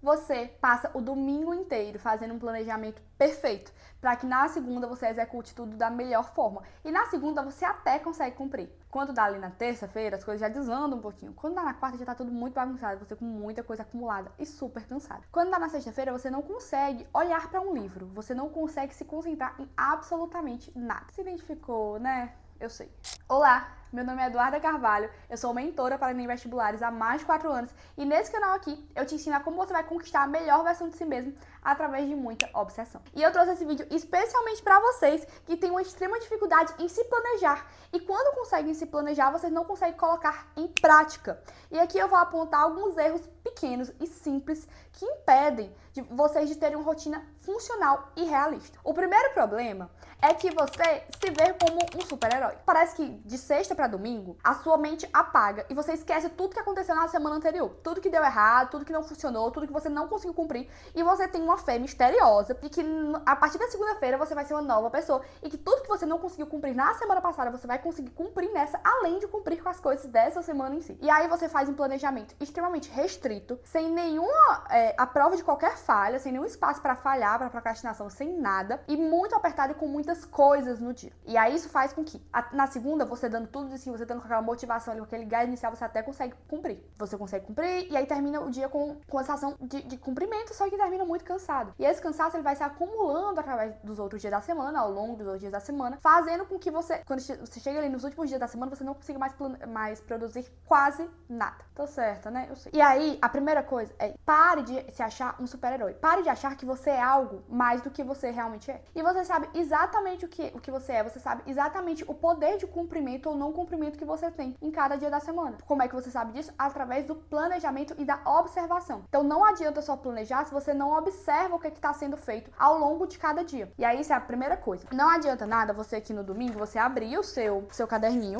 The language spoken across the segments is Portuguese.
Você passa o domingo inteiro fazendo um planejamento perfeito para que na segunda você execute tudo da melhor forma. E na segunda você até consegue cumprir. Quando dá ali na terça-feira, as coisas já desandam um pouquinho. Quando dá na quarta, já tá tudo muito bagunçado, você com muita coisa acumulada e super cansado. Quando dá na sexta-feira, você não consegue olhar para um livro. Você não consegue se concentrar em absolutamente nada. Se identificou, né? Eu sei. Olá, meu nome é Eduarda Carvalho, eu sou mentora para Enem Vestibulares há mais de 4 anos e nesse canal aqui eu te ensino a como você vai conquistar a melhor versão de si mesmo através de muita obsessão. E eu trouxe esse vídeo especialmente para vocês que têm uma extrema dificuldade em se planejar e quando conseguem se planejar, vocês não conseguem colocar em prática. E aqui eu vou apontar alguns erros pequenos e simples que impedem de vocês de terem uma rotina funcional e realista. O primeiro problema é que você se vê como um super-herói. Parece que de sexta para domingo, a sua mente apaga e você esquece tudo que aconteceu na semana anterior. Tudo que deu errado, tudo que não funcionou, tudo que você não conseguiu cumprir. E você tem uma fé misteriosa de que a partir da segunda-feira você vai ser uma nova pessoa e que tudo que você não conseguiu cumprir na semana passada, você vai conseguir cumprir nessa, além de cumprir com as coisas dessa semana em si. E aí você faz um planejamento extremamente restrito, sem nenhuma a prova de qualquer falha, sem nenhum espaço para falhar, para procrastinação, sem nada, e muito apertado e com muitas coisas no dia. E aí isso faz com que na segunda, você dando tudo assim, você dando com aquela motivação ali, com aquele gás inicial, você até consegue cumprir. Você consegue cumprir e aí termina o dia com a sensação de cumprimento, só que termina muito cansado. E esse cansaço ele vai se acumulando através dos outros dias da semana, ao longo dos outros dias da semana, fazendo com que você, quando você chega ali nos últimos dias da semana, você não consiga mais produzir quase nada. Tô certa, né? Eu sei. E aí, a primeira coisa é, pare de se achar um super-herói. Pare de achar que você é algo mais do que você realmente é. E você sabe exatamente o que você é. Você sabe exatamente o poder de cumprimento ou não cumprimento que você tem em cada dia da semana. Como é que você sabe disso? Através do planejamento e da observação. Então não adianta só planejar se você não observa o que está sendo feito ao longo de cada dia. E aí, isso é a primeira coisa. Não adianta nada você aqui no domingo, você abrir o seu caderninho,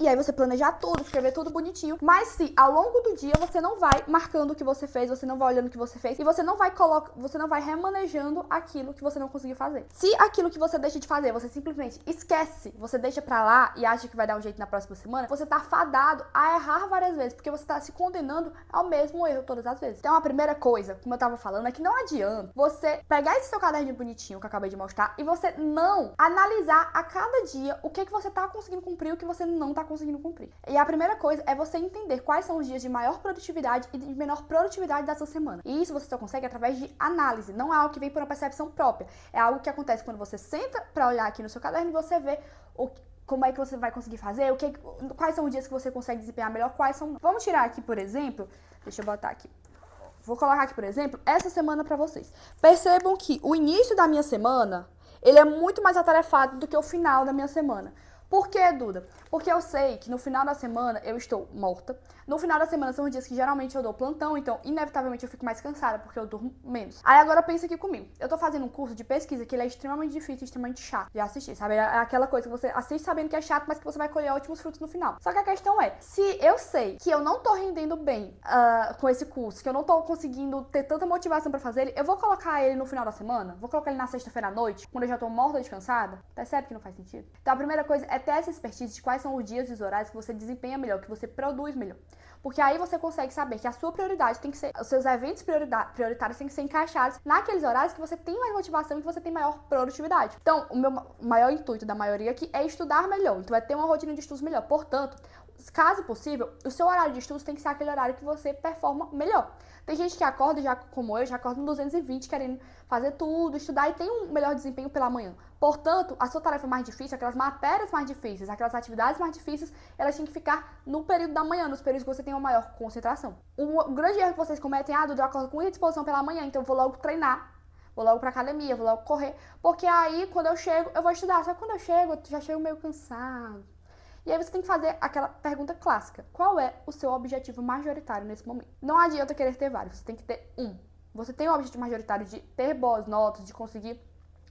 e aí você planejar tudo, escrever tudo bonitinho. Mas se ao longo do dia você não vai marcando o que você fez, você não vai olhando o que você fez, e você não vai remanejando aquilo que você não conseguiu fazer. Se aquilo que você deixa de fazer, você simplesmente esquece, você deixa pra lá e acha que vai dar um jeito na próxima semana, você tá fadado a errar várias vezes, porque você tá se condenando ao mesmo erro todas as vezes. Então a primeira coisa, como eu tava falando, é que não adianta você pegar esse seu caderninho bonitinho que eu acabei de mostrar e você não analisar a cada dia o que você tá conseguindo cumprir e o que você não tá conseguindo cumprir. E a primeira coisa é você entender quais são os dias de maior produtividade e de menor produtividade da sua semana. E isso você só consegue através de análise, não é algo que vem por uma percepção própria. É algo que acontece quando você senta para olhar aqui no seu caderno e você vê como é que você vai conseguir fazer, quais são os dias que você consegue desempenhar melhor, quais são não. Vamos tirar aqui, por exemplo, deixa eu botar aqui. Vou colocar aqui, por exemplo, essa semana para vocês. Percebam que o início da minha semana, ele é muito mais atarefado do que o final da minha semana. Por que, Duda? Porque eu sei que no final da semana eu estou morta. No final da semana são os dias que geralmente eu dou plantão, então inevitavelmente eu fico mais cansada porque eu durmo menos. Aí agora pensa aqui comigo. Eu tô fazendo um curso de pesquisa que ele é extremamente difícil, extremamente chato de assistir, sabe? É aquela coisa que você assiste sabendo que é chato, mas que você vai colher ótimos frutos no final. Só que a questão é, se eu sei que eu não tô rendendo bem com esse curso, que eu não tô conseguindo ter tanta motivação pra fazer ele, eu vou colocar ele no final da semana? Vou colocar ele na sexta-feira à noite, quando eu já tô morta, descansada? Percebe que não faz sentido? Então a primeira coisa é ter essa expertise de quais são os dias e os horários que você desempenha melhor, que você produz melhor. Porque aí você consegue saber que a sua prioridade tem que ser, os seus eventos prioritários têm que ser encaixados naqueles horários que você tem mais motivação e que você tem maior produtividade. Então, o meu maior intuito da maioria aqui é estudar melhor, então é ter uma rotina de estudos melhor. Portanto, caso possível, o seu horário de estudos tem que ser aquele horário que você performa melhor. Tem gente que acorda, já como eu, já acorda no 220 querendo fazer tudo, estudar e tem um melhor desempenho pela manhã. Portanto, a sua tarefa mais difícil, aquelas matérias mais difíceis, aquelas atividades mais difíceis, elas têm que ficar no período da manhã, nos períodos que você tem uma maior concentração. O grande erro que vocês cometem é, Duda, eu acordo com muita disposição pela manhã, então eu vou logo treinar, vou logo pra academia, vou logo correr, porque aí, quando eu chego, eu vou estudar. Só que quando eu chego, eu já chego meio cansado. E aí você tem que fazer aquela pergunta clássica. Qual é o seu objetivo majoritário nesse momento? Não adianta querer ter vários, você tem que ter um. Você tem o objetivo majoritário de ter boas notas, de conseguir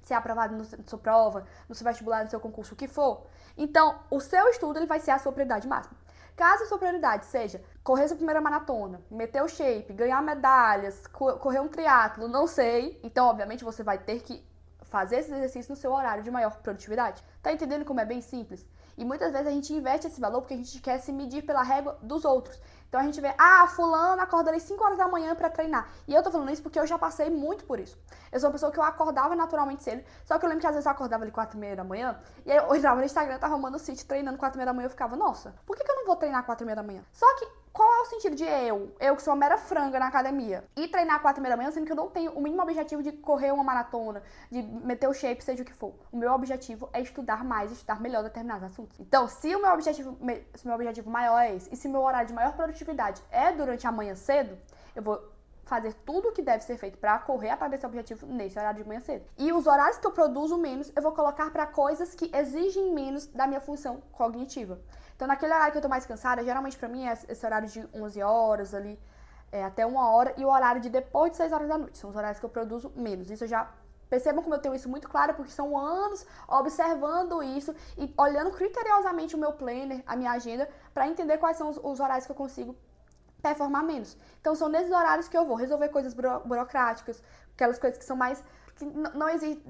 ser aprovado na sua prova, no seu vestibular, no seu concurso, o que for. Então, o seu estudo ele vai ser a sua prioridade máxima. Caso a sua prioridade seja correr sua primeira maratona, meter o shape, ganhar medalhas, correr um triatlo, não sei. Então, obviamente, você vai ter que fazer esses exercícios no seu horário de maior produtividade. Tá entendendo como é bem simples? E muitas vezes a gente investe esse valor porque a gente quer se medir pela régua dos outros. Então a gente vê, fulano acorda às 5 horas da manhã pra treinar. E eu tô falando isso porque eu já passei muito por isso. Eu sou uma pessoa que eu acordava naturalmente cedo, só que eu lembro que às vezes eu acordava ali 4h30 da manhã, e aí eu entrava no Instagram, tava arrumando o sítio, treinando 4h30 da manhã, eu ficava, nossa, por que eu não vou treinar 4h30 da manhã? Só que, qual é o sentido de eu que sou uma mera franga na academia, e treinar 4h30 da manhã, sendo que eu não tenho o mínimo objetivo de correr uma maratona, de meter o shape, seja o que for. O meu objetivo é estudar mais, estudar melhor determinados assuntos. Então, se o meu objetivo maior é esse, e se meu horário de maior produtividade é durante a manhã cedo, eu vou fazer tudo o que deve ser feito para correr atrás desse objetivo nesse horário de manhã cedo. E os horários que eu produzo menos, eu vou colocar para coisas que exigem menos da minha função cognitiva. Então, naquele horário que eu tô mais cansada, geralmente para mim é esse horário de 11 horas ali, até 1 hora, e o horário de depois de 6 horas da noite. São os horários que eu produzo menos. Isso eu já... Percebam como eu tenho isso muito claro, porque são anos observando isso e olhando criteriosamente o meu planner, a minha agenda, para entender quais são os horários que eu consigo performar menos. Então são nesses horários que eu vou resolver coisas burocráticas, aquelas coisas que são mais... que não exige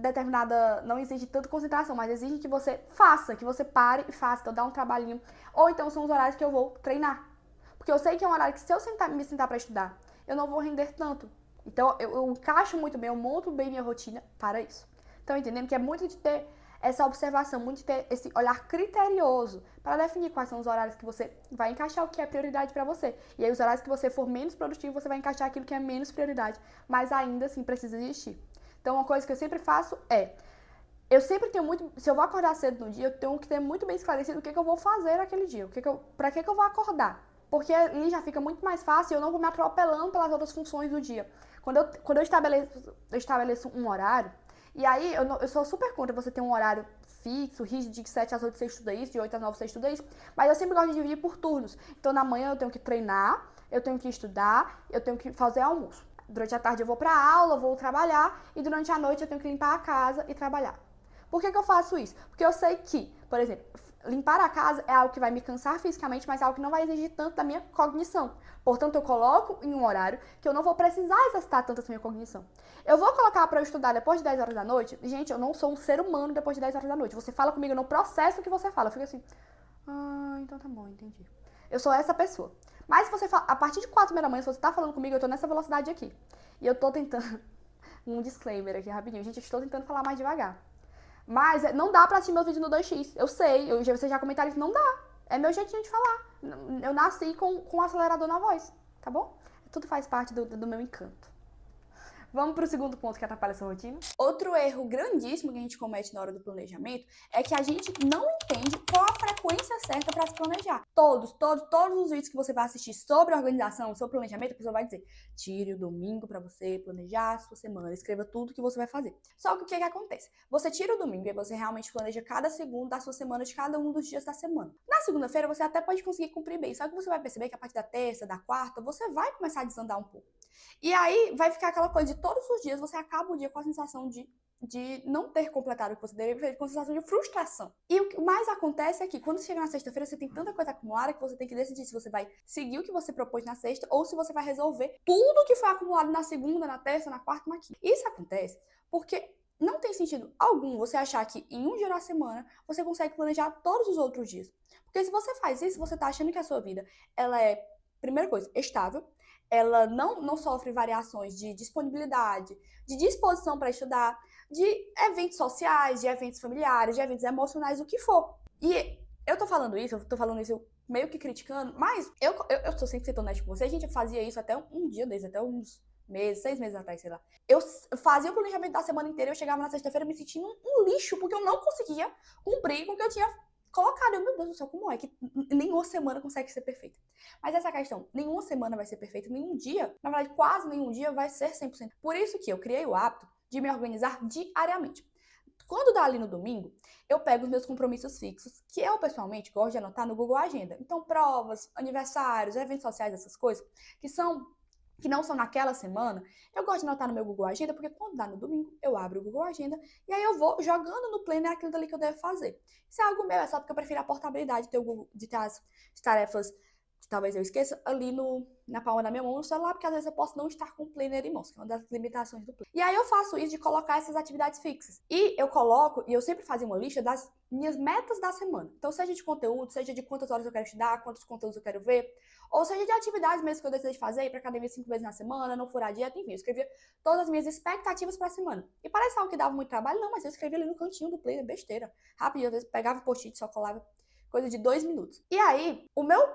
não exige tanta concentração, mas exige que você faça, que você pare e faça, então dá um trabalhinho. Ou então são os horários que eu vou treinar. Porque eu sei que é um horário que se eu me sentar para estudar, eu não vou render tanto. Então eu encaixo muito bem, eu monto bem minha rotina para isso. Então entendendo que é muito de ter essa observação, muito de ter esse olhar criterioso para definir quais são os horários que você vai encaixar o que é prioridade para você. E aí os horários que você for menos produtivo, você vai encaixar aquilo que é menos prioridade, mas ainda assim precisa existir. Então uma coisa que eu sempre faço eu sempre tenho muito... Se eu vou acordar cedo no dia, eu tenho que ter muito bem esclarecido o que eu vou fazer naquele dia. Pra que eu vou acordar? Porque ali já fica muito mais fácil e eu não vou me atropelando pelas outras funções do dia. Quando eu estabeleço um horário, e aí eu sou super contra você ter um horário fixo, rígido, de 7 às 8 você estuda isso, de 8 às 9 você estuda isso, mas eu sempre gosto de dividir por turnos. Então na manhã eu tenho que treinar, eu tenho que estudar, eu tenho que fazer almoço. Durante a tarde eu vou pra aula, vou trabalhar, e durante a noite eu tenho que limpar a casa e trabalhar. Por que eu faço isso? Porque eu sei que, por exemplo, limpar a casa é algo que vai me cansar fisicamente, mas é algo que não vai exigir tanto da minha cognição. Portanto, eu coloco em um horário que eu não vou precisar exercitar tanto essa minha cognição. Eu vou colocar para eu estudar depois de 10 horas da noite? Gente, eu não sou um ser humano depois de 10 horas da noite. Você fala comigo, eu não processo o que você fala. Eu fico assim, então tá bom, entendi. Eu sou essa pessoa. Mas se você fala, a partir de 4h30 da manhã, se você tá falando comigo, eu tô nessa velocidade aqui. E eu tô tentando... um disclaimer aqui rapidinho. Gente, eu estou tentando falar mais devagar. Mas não dá pra assistir meus vídeos no 2x. Eu sei, vocês já comentaram isso, não dá. É meu jeitinho de falar. Eu nasci com um acelerador na voz, tá bom? Tudo faz parte do meu encanto. Vamos pro segundo ponto que atrapalha essa rotina? Outro erro grandíssimo que a gente comete na hora do planejamento é que a gente não entende qual a frequência certa para se planejar. Todos os vídeos que você vai assistir sobre organização, sobre planejamento, a pessoa vai dizer: tire o domingo para você planejar a sua semana, escreva tudo que você vai fazer. Só que o que acontece? Você tira o domingo e você realmente planeja cada segundo da sua semana, de cada um dos dias da semana. Na segunda-feira você até pode conseguir cumprir bem, só que você vai perceber que a partir da terça, da quarta, você vai começar a desandar um pouco. E aí vai ficar aquela coisa de todos os dias você acaba o dia com a sensação de não ter completado o que você deveria, com a sensação de frustração. E o que mais acontece é que quando chega na sexta-feira você tem tanta coisa acumulada que você tem que decidir se você vai seguir o que você propôs na sexta ou se você vai resolver tudo que foi acumulado na segunda, na terça, na quarta, na quinta. Isso acontece porque não tem sentido algum você achar que em um dia na semana você consegue planejar todos os outros dias. Porque se você faz isso, você tá achando que a sua vida ela é, primeira coisa, estável, ela não sofre variações de disponibilidade, de disposição para estudar, de eventos sociais, de eventos familiares, de eventos emocionais, o que for. E eu tô falando isso meio que criticando, mas eu tô sempre sendo honesta com você, a gente fazia isso até um dia desde, até uns meses, 6 meses atrás, sei lá. Eu fazia o planejamento da semana inteira, eu chegava na sexta-feira me sentindo um lixo, porque eu não conseguia cumprir com o que eu tinha colocado. Meu Deus do céu, como é que nenhuma semana consegue ser perfeita? Mas essa questão, nenhuma semana vai ser perfeita, nenhum dia, na verdade, quase nenhum dia vai ser 100%. Por isso que eu criei o hábito de me organizar diariamente. Quando dá ali no domingo, eu pego os meus compromissos fixos, que eu, pessoalmente, gosto de anotar no Google Agenda. Então, provas, aniversários, eventos sociais, essas coisas, que não são naquela semana, eu gosto de anotar no meu Google Agenda, porque quando dá no domingo, eu abro o Google Agenda e aí eu vou jogando no planner aquilo dali que eu devo fazer. Isso é algo meu, é só porque eu prefiro a portabilidade de ter as tarefas que talvez eu esqueça, ali na palma da minha mão no celular, porque às vezes eu posso não estar com o planner em mãos, que é uma das limitações do planner. E aí eu faço isso de colocar essas atividades fixas. E eu coloco, e eu sempre fazia uma lista das minhas metas da semana. Então, seja de conteúdo, seja de quantas horas eu quero estudar, quantos conteúdos eu quero ver, ou seja de atividades mesmo que eu desejo fazer, ir pra academia 5 vezes na semana, não furar a dieta, enfim, eu escrevia todas as minhas expectativas pra semana. E parece algo que dava muito trabalho, não, mas eu escrevia ali no cantinho do planner, besteira. Rapidinho, às vezes pegava o post-it, só colava coisa de 2 minutos. E aí,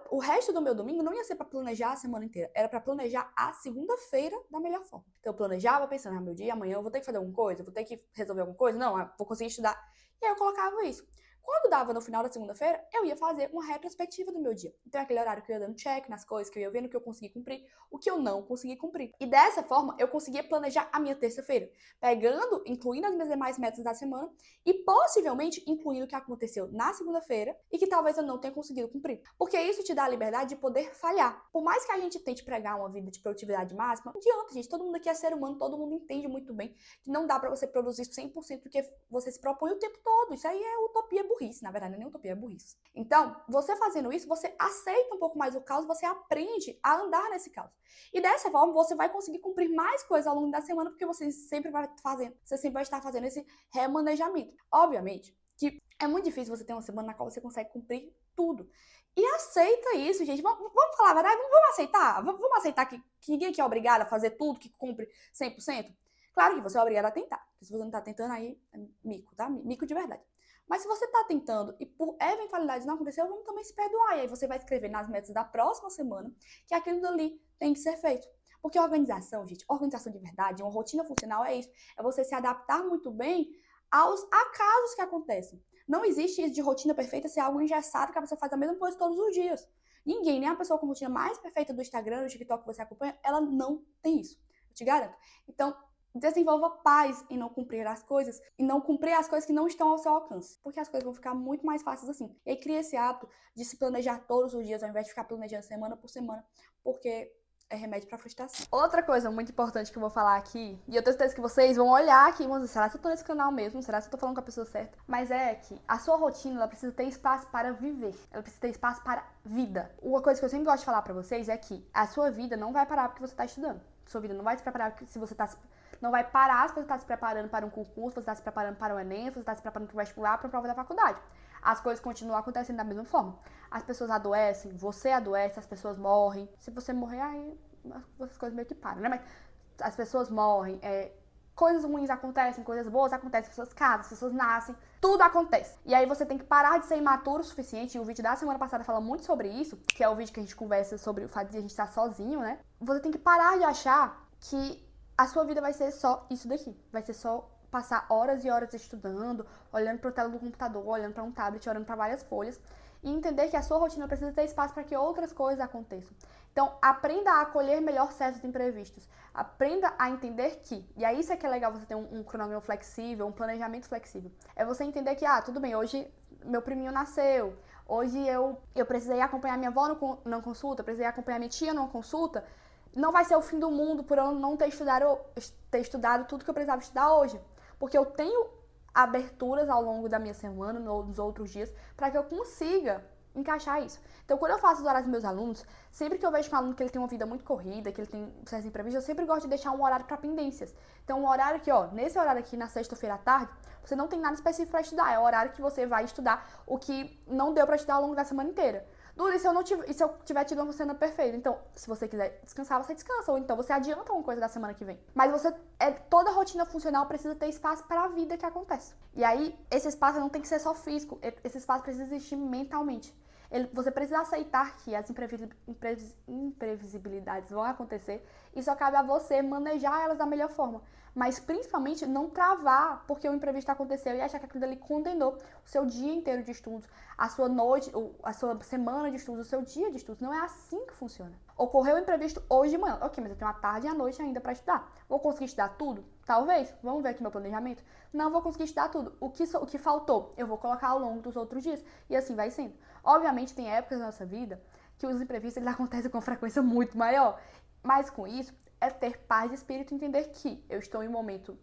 o resto do meu domingo não ia ser pra planejar a semana inteira, era pra planejar a segunda-feira da melhor forma. Então eu planejava pensando, meu dia, amanhã eu vou ter que fazer alguma coisa, vou ter que resolver alguma coisa, não, vou conseguir estudar. E aí eu colocava isso. Quando dava no final da segunda-feira, eu ia fazer uma retrospectiva do meu dia. Então é aquele horário que eu ia dando check nas coisas, que eu ia vendo o que eu consegui cumprir, o que eu não consegui cumprir. E dessa forma, eu conseguia planejar a minha terça-feira, pegando, incluindo as minhas demais metas da semana e possivelmente incluindo o que aconteceu na segunda-feira e que talvez eu não tenha conseguido cumprir. Porque isso te dá a liberdade de poder falhar. Por mais que a gente tente pregar uma vida de produtividade máxima, não adianta, gente. Todo mundo aqui é ser humano, todo mundo entende muito bem que não dá pra você produzir 100% do que você se propõe o tempo todo. Isso aí é utopia burrice, na verdade, não é nem utopia, é burrice. Então, você fazendo isso, você aceita um pouco mais o caos, você aprende a andar nesse caos. E dessa forma, você vai conseguir cumprir mais coisas ao longo da semana, porque você sempre vai estar fazendo esse remanejamento. Obviamente que é muito difícil você ter uma semana na qual você consegue cumprir tudo. E aceita isso, gente. Vamos falar a verdade? Vamos aceitar? Vamos aceitar que ninguém aqui é obrigado a fazer tudo que cumpre 100%? Claro que você é obrigado a tentar. Se você não tá tentando, aí é mico, tá? Mico de verdade. Mas se você tá tentando e por eventualidade não aconteceu, vamos também se perdoar. E aí você vai escrever nas metas da próxima semana que aquilo ali tem que ser feito. Porque organização, gente, organização de verdade, uma rotina funcional é isso. É você se adaptar muito bem aos acasos que acontecem. Não existe isso de rotina perfeita ser algo engessado que a pessoa faz a mesma coisa todos os dias. Ninguém, nem a pessoa com a rotina mais perfeita do Instagram, do TikTok que você acompanha, ela não tem isso. Eu te garanto. Então, desenvolva paz em não cumprir as coisas e não cumprir as coisas que não estão ao seu alcance, porque as coisas vão ficar muito mais fáceis assim. E aí cria esse hábito de se planejar todos os dias ao invés de ficar planejando semana por semana, porque é remédio pra frustração. Outra coisa muito importante que eu vou falar aqui, e eu tenho certeza que vocês vão olhar aqui e vão dizer, será que eu tô nesse canal mesmo? Será que eu tô falando com a pessoa certa? Mas é que a sua rotina, ela precisa ter espaço para viver. Ela precisa ter espaço para vida. Uma coisa que eu sempre gosto de falar pra vocês é que a sua vida não vai parar porque você tá estudando. Sua vida não vai se preparar se você tá não vai parar se você está se preparando para um concurso, se você está se preparando para o Enem, se você está se preparando para o vestibular, para a prova da faculdade. As coisas continuam acontecendo da mesma forma. As pessoas adoecem, você adoece, as pessoas morrem. Se você morrer, aí as coisas meio que param, né? Mas as pessoas morrem, coisas ruins acontecem, coisas boas acontecem, as pessoas casam, as pessoas nascem, tudo acontece. E aí você tem que parar de ser imaturo o suficiente, e o vídeo da semana passada fala muito sobre isso, que é o vídeo que a gente conversa sobre o fato de a gente estar sozinho, né? Você tem que parar de achar que a sua vida vai ser só isso daqui. Vai ser só passar horas e horas estudando, olhando para o tela do computador, olhando para um tablet, olhando para várias folhas. E entender que a sua rotina precisa ter espaço para que outras coisas aconteçam. Então, aprenda a acolher melhor certos imprevistos. Aprenda a entender que, e aí isso é que é legal você ter um cronograma flexível, um planejamento flexível. É você entender que, tudo bem, hoje meu priminho nasceu, hoje eu precisei acompanhar minha avó numa consulta, precisei acompanhar minha tia numa consulta. Não vai ser o fim do mundo por eu não ter estudado tudo que eu precisava estudar hoje. Porque eu tenho aberturas ao longo da minha semana, nos outros dias, para que eu consiga encaixar isso. Então, quando eu faço os horários dos meus alunos, sempre que eu vejo que um aluno que ele tem uma vida muito corrida, que ele tem certos imprevistos, eu sempre gosto de deixar um horário para pendências. Então, um horário que, nesse horário aqui, na sexta-feira à tarde, você não tem nada específico para estudar. É o horário que você vai estudar o que não deu para estudar ao longo da semana inteira. Dura, e se eu tiver tido uma semana perfeita? Então, se você quiser descansar, você descansa. Ou então você adianta uma coisa da semana que vem. Mas toda rotina funcional precisa ter espaço para a vida que acontece. E aí, esse espaço não tem que ser só físico. Esse espaço precisa existir mentalmente. Você precisa aceitar que as imprevisibilidades vão acontecer e só cabe a você manejar elas da melhor forma. Mas principalmente não travar porque o imprevisto aconteceu e achar que aquilo ali condenou o seu dia inteiro de estudos, a sua noite, a sua semana de estudos, o seu dia de estudos. Não é assim que funciona. Ocorreu o imprevisto hoje de manhã. Ok, mas eu tenho a tarde e a noite ainda para estudar. Vou conseguir estudar tudo? Talvez. Vamos ver aqui meu planejamento. Não vou conseguir estudar tudo. O que faltou, eu vou colocar ao longo dos outros dias. E assim vai sendo. Obviamente, tem épocas da nossa vida que os imprevistos eles acontecem com frequência muito maior. Mas com isso, é ter paz de espírito e entender que eu estou em um momento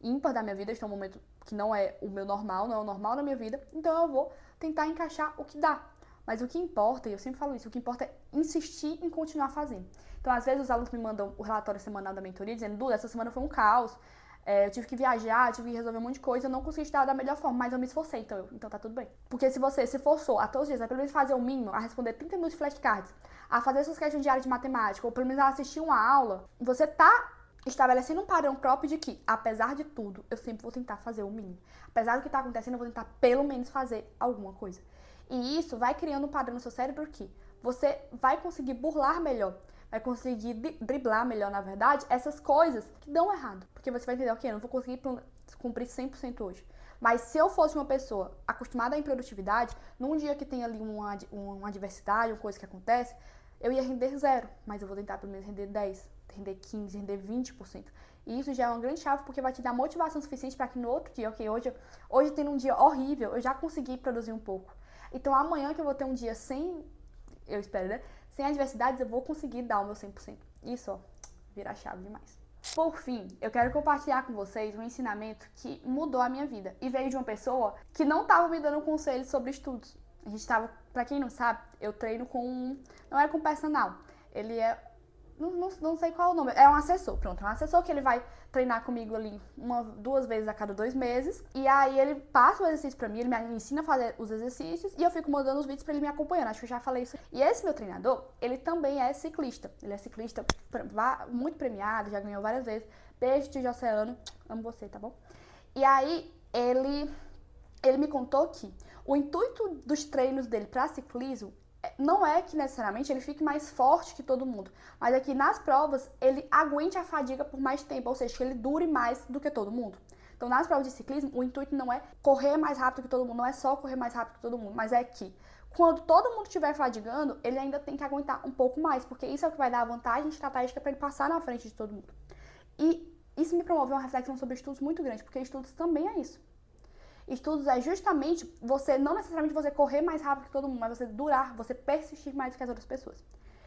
ímpar da minha vida, eu estou em um momento que não é o meu normal, não é o normal da minha vida. Então eu vou tentar encaixar o que dá. Mas o que importa, e eu sempre falo isso, o que importa é insistir em continuar fazendo. Então, às vezes, os alunos me mandam o relatório semanal da mentoria, dizendo, Duda, essa semana foi um caos, eu tive que viajar, tive que resolver um monte de coisa, eu não consegui estudar da melhor forma, mas eu me esforcei, então tá tudo bem. Porque se você se forçou a todos os dias, a pelo menos fazer o mínimo, a responder 30 minutos de flashcards, a fazer suas questões diárias de matemática, ou pelo menos a assistir uma aula, você tá estabelecendo um padrão próprio de que, apesar de tudo, eu sempre vou tentar fazer o mínimo. Apesar do que tá acontecendo, eu vou tentar pelo menos fazer alguma coisa. E isso vai criando um padrão no seu cérebro que você vai conseguir burlar melhor, vai conseguir driblar melhor, na verdade, essas coisas que dão errado. Porque você vai entender, ok, eu não vou conseguir cumprir 100% hoje. Mas se eu fosse uma pessoa acostumada à improdutividade, num dia que tem ali uma adversidade, uma coisa que acontece, eu ia render 0, mas eu vou tentar pelo menos render 10, render 15, render 20%. E isso já é uma grande chave, porque vai te dar motivação suficiente para que no outro dia, ok, hoje tendo um dia horrível, eu já consegui produzir um pouco. Então amanhã que eu vou ter um dia sem, eu espero, né? Sem adversidades, eu vou conseguir dar o meu 100%. Isso, ó, vira chave demais. Por fim, eu quero compartilhar com vocês um ensinamento que mudou a minha vida. E veio de uma pessoa que não estava me dando conselhos sobre estudos. A gente estava, pra quem não sabe, eu treino com, não é com personal. Ele é, não sei qual é o nome, é um assessor, pronto, é um assessor que ele vai treinar comigo ali 2 vezes a cada 2 meses, e aí ele passa o exercício pra mim, ele me ensina a fazer os exercícios, e eu fico mandando os vídeos pra ele me acompanhando, acho que eu já falei isso. E esse meu treinador, ele também é ciclista, ele é ciclista muito premiado, já ganhou várias vezes, beijo tio Oceano, amo você, tá bom? E aí, ele me contou que o intuito dos treinos dele pra ciclismo não é que necessariamente ele fique mais forte que todo mundo, mas é que nas provas ele aguente a fadiga por mais tempo, ou seja, que ele dure mais do que todo mundo. Então, nas provas de ciclismo, o intuito não é correr mais rápido que todo mundo, não é só correr mais rápido que todo mundo, mas é que quando todo mundo estiver fadigando, ele ainda tem que aguentar um pouco mais, porque isso é o que vai dar a vantagem estratégica para ele passar na frente de todo mundo. E isso me promoveu uma reflexão sobre estudos muito grande, porque estudos também é isso. Estudos é justamente você, não necessariamente você correr mais rápido que todo mundo, mas você durar, você persistir mais do que as outras pessoas.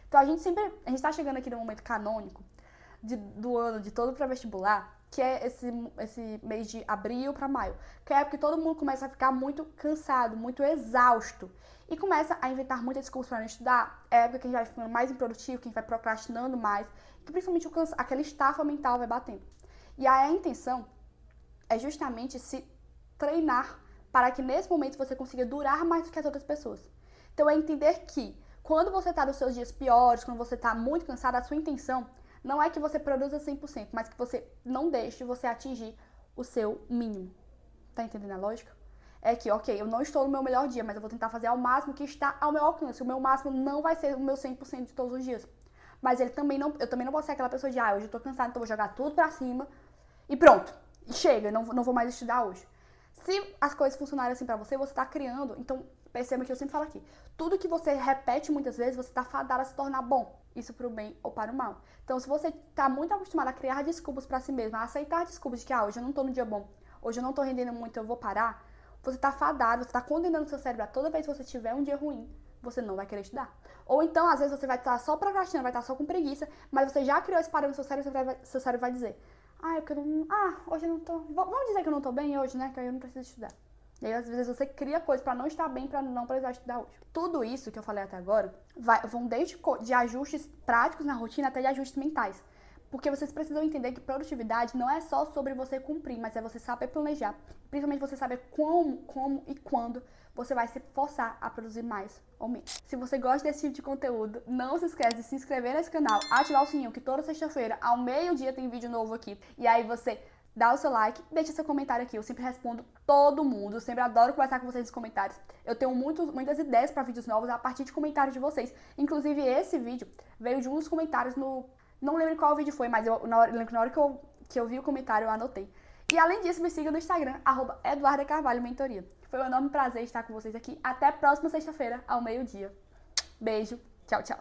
Então a gente tá chegando aqui no momento canônico do ano, de todo pré-vestibular, que é esse mês de abril para maio, que é a época que todo mundo começa a ficar muito cansado, muito exausto, e começa a inventar muitas desculpas para não estudar, é a época que a gente vai ficando mais improdutivo, que a gente vai procrastinando mais, que principalmente aquela estafa mental vai batendo. E aí a intenção é justamente se treinar para que nesse momento você consiga durar mais do que as outras pessoas. Então é entender que quando você está nos seus dias piores, quando você está muito cansado, a sua intenção não é que você produza 100%, mas que você não deixe você atingir o seu mínimo. Tá entendendo a lógica? É que, ok, eu não estou no meu melhor dia, mas eu vou tentar fazer ao máximo que está ao meu alcance. O meu máximo não vai ser o meu 100% de todos os dias. Mas eu também não vou ser aquela pessoa de, hoje eu tô cansada, então vou jogar tudo pra cima e pronto. Chega, não vou mais estudar hoje. Se as coisas funcionarem assim pra você, você tá criando. Então, perceba que eu sempre falo aqui. Tudo que você repete muitas vezes, você tá fadado a se tornar bom. Isso pro bem ou para o mal. Então, se você tá muito acostumado a criar desculpas pra si mesmo, a aceitar desculpas de que, hoje eu não tô no dia bom, hoje eu não tô rendendo muito, eu vou parar, você tá fadado, você tá condenando seu cérebro a toda vez que você tiver um dia ruim, você não vai querer estudar. Ou então, às vezes, você vai estar só procrastinando, vai estar só com preguiça, mas você já criou esse padrão no seu cérebro, seu cérebro vai dizer, é porque eu não. Hoje eu não tô. Vamos dizer que eu não tô bem hoje, né? Que aí eu não preciso estudar. E aí, às vezes, você cria coisas pra não estar bem, pra não precisar estudar hoje. Tudo isso que eu falei até agora vão desde de ajustes práticos na rotina até de ajustes mentais. Porque vocês precisam entender que produtividade não é só sobre você cumprir, mas é você saber planejar. Principalmente você saber como e quando você vai se forçar a produzir mais ou menos. Se você gosta desse tipo de conteúdo, não se esquece de se inscrever nesse canal, ativar o sininho, que toda sexta-feira, ao meio-dia, tem vídeo novo aqui. E aí você dá o seu like, deixa seu comentário aqui. Eu sempre respondo todo mundo, eu sempre adoro conversar com vocês nos comentários. Eu tenho muitas ideias para vídeos novos a partir de comentários de vocês. Inclusive, esse vídeo veio de um dos comentários no... Não lembro qual vídeo foi, mas na hora que eu vi o comentário, eu anotei. E além disso, me siga no Instagram, @EduardaCarvalhoMentoria. Foi um enorme prazer estar com vocês aqui. Até a próxima sexta-feira, ao meio-dia. Beijo, tchau, tchau.